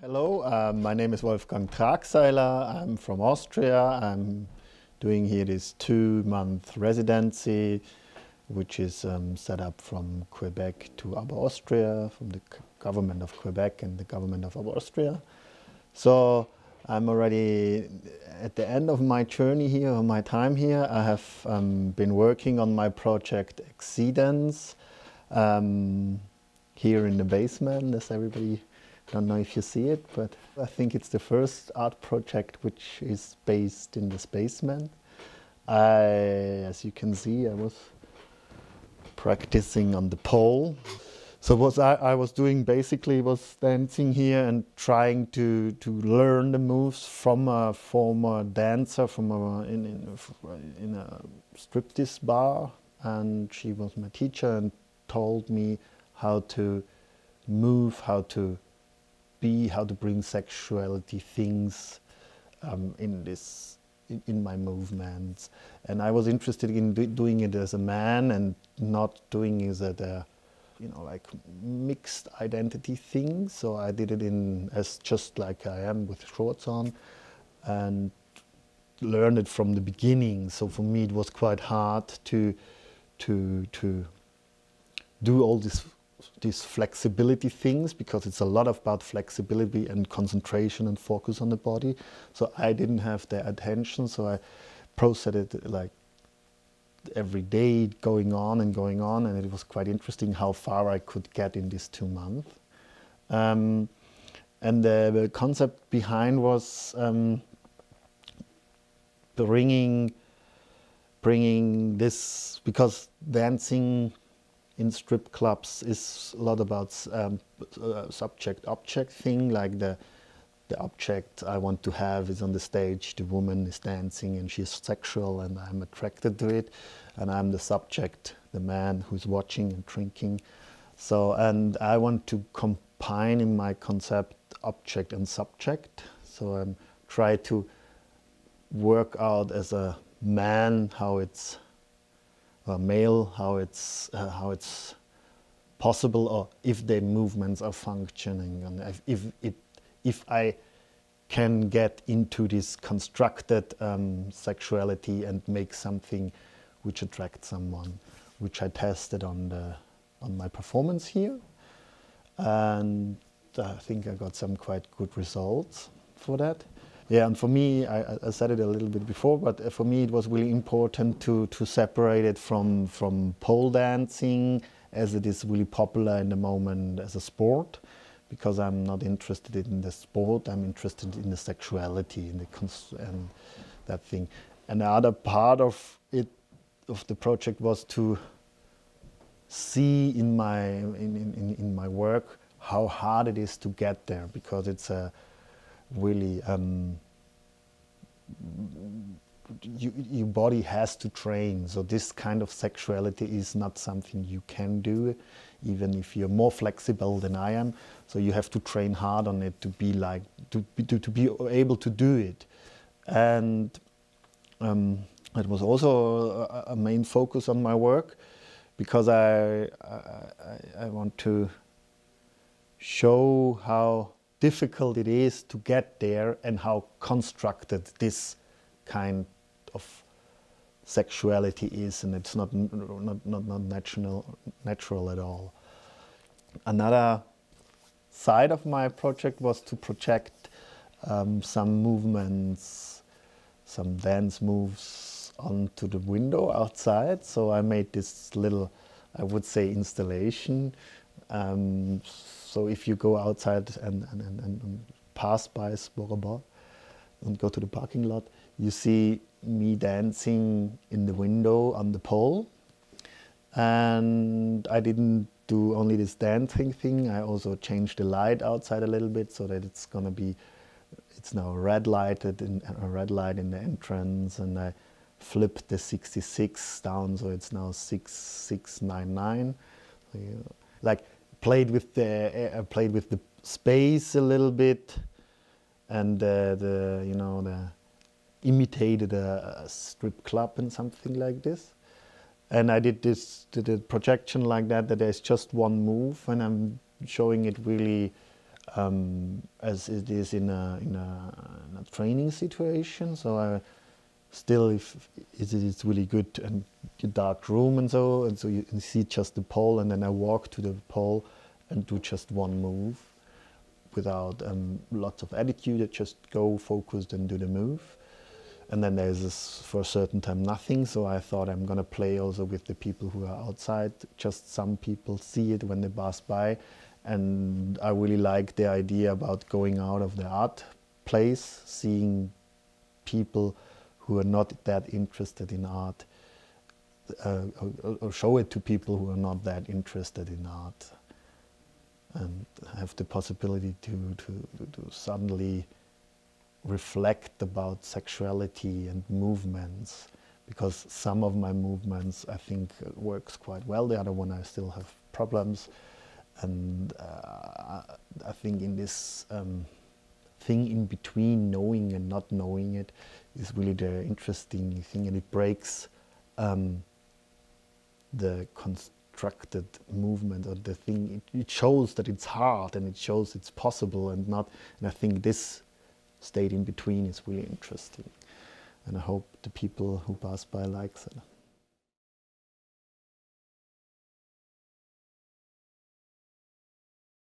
Hello, my name is Wolfgang Tragseiler. I'm from Austria. I'm doing here this 2-month residency, which is set up from Quebec to Upper Austria, from the government of Quebec and the government of Upper Austria. So I'm already at the end of my journey here, or my time here. I have been working on my project EXCEEDANCE here in the basement, as everybody, don't know if you see it, but I think it's the first art project which is based in this basement. As you can see, I was practicing on the pole. So what I was doing basically was dancing here and trying to learn the moves from a former dancer from in a striptease bar, and she was my teacher and told me how to move, how to be, how to bring sexuality things in my movements. And I was interested in doing it as a man and not doing it as a like mixed identity thing. So I did it as just like I am, with shorts on, and learned it from the beginning. So for me it was quite hard to do all these flexibility things, because it's a lot about flexibility and concentration and focus on the body. So I didn't have the attention, so I processed it like every day, going on, and it was quite interesting how far I could get in this 2 months. And the concept behind was bringing this, because dancing in strip clubs is a lot about subject-object thing, like the object I want to have is on the stage, the woman is dancing and she's sexual and I'm attracted to it, and I'm the subject, the man who's watching and drinking. So, and I want to combine in my concept object and subject. So I try to work out as a man how it's a male, how it's possible, or if the movements are functioning, and if I can get into this constructed sexuality and make something which attracts someone, which I tested on my performance here, and I think I got some quite good results for that. Yeah, and for me, I said it a little bit before, but for me it was really important to separate it from pole dancing, as it is really popular in the moment as a sport, because I'm not interested in the sport, I'm interested in the sexuality and that thing. And the other part of the project was to see in my work how hard it is to get there, because it's a really your body has to train. So this kind of sexuality is not something you can do, even if you're more flexible than I am. So you have to train hard on it to be able to do it. And it was also a main focus on my work, because I want to show how difficult it is to get there and how constructed this kind of sexuality is, and it's not natural at all. Another side of my project was to project some movements, some dance moves onto the window outside. So I made this little, I would say, installation. So if you go outside and pass by Sporobole and go to the parking lot, you see me dancing in the window on the pole. And I didn't do only this dancing thing, I also changed the light outside a little bit, so that it's now a red light in the entrance, and I flipped the 66 down, so it's now 6699. So played with the space a little bit, and imitated a strip club and something like this. And I did a projection like that there's just one move, and I'm showing it really as it is in a training situation. So I still, if it is really good and a dark room and so you see just the pole, and then I walk to the pole and do just one move without lots of attitude. I just go focused and do the move. And then there's this, for a certain time, nothing. So I thought I'm going to play also with the people who are outside. Just some people see it when they pass by. And I really like the idea about going out of the art place, seeing people who are not that interested in art, or show it to people who are not that interested in art. And have the possibility to suddenly reflect about sexuality and movements, because some of my movements I think works quite well, the other one I still have problems, and I think in this thing in between knowing and not knowing it is really the interesting thing, and it breaks the constructed movement or the thing. It shows that it's hard, and it shows it's possible and not, and I think this state in between is really interesting, and I hope the people who pass by likes it.